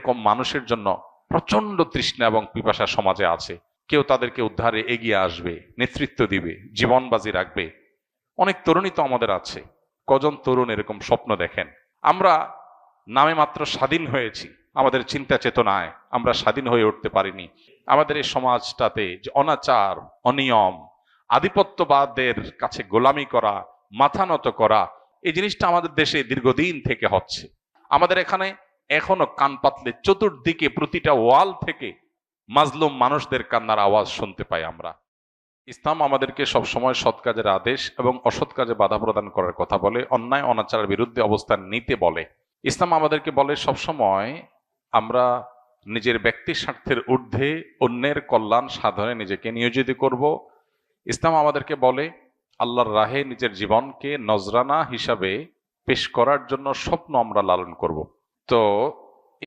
এরকম মানুষের জন্য প্রচন্ড তৃষ্ণা এবং পিপাসা সমাজে আছে। কেউ তাদেরকে উদ্ধারে এগিয়ে আসবে, নেতৃত্ব দিবে, জীবন বাজি রাখবে। অনেক তরুণী তো আমাদের আছে। কজন তরুণ এরকম স্বপ্ন দেখেন? আমরা নামে মাত্র স্বাধীন হয়েছি, আমাদের চিন্তা চেতনায় আমরা স্বাধীন হয়ে উঠতে পারিনি। আমাদের এই সমাজটাতে যে অনাচার, অনিয়ম, আধিপত্যবাদের কাছে গোলামি করা, মাথা নত করা, এই জিনিসটা আমাদের দেশে দীর্ঘদিন থেকে হচ্ছে। আমাদের এখানে এখনো কান পাতলে চতুর্দিকে প্রতিটা ওয়াল থেকে মাজলুম মানুষদের কান্নার আওয়াজ শুনতে পাই আমরা। ইসলাম আমাদেরকে সবসময় সৎ কাজের আদেশ এবং অসৎ কাজে বাধা প্রদান করার কথা বলে, অন্যায় অনাচারের বিরুদ্ধে অবস্থান নিতে বলে। ইসলাম আমাদেরকে বলে সবসময় আমরা নিজের ব্যক্তি স্বার্থের ঊর্ধ্বে অন্যের কল্যাণ সাধনে নিজেকে নিয়োজিত করব। ইসলাম আমাদেরকে বলে আল্লাহর রাহে নিজের জীবনকে নজরানা হিসাবে পেশ করার জন্য স্বপ্ন আমরা লালন করব। তো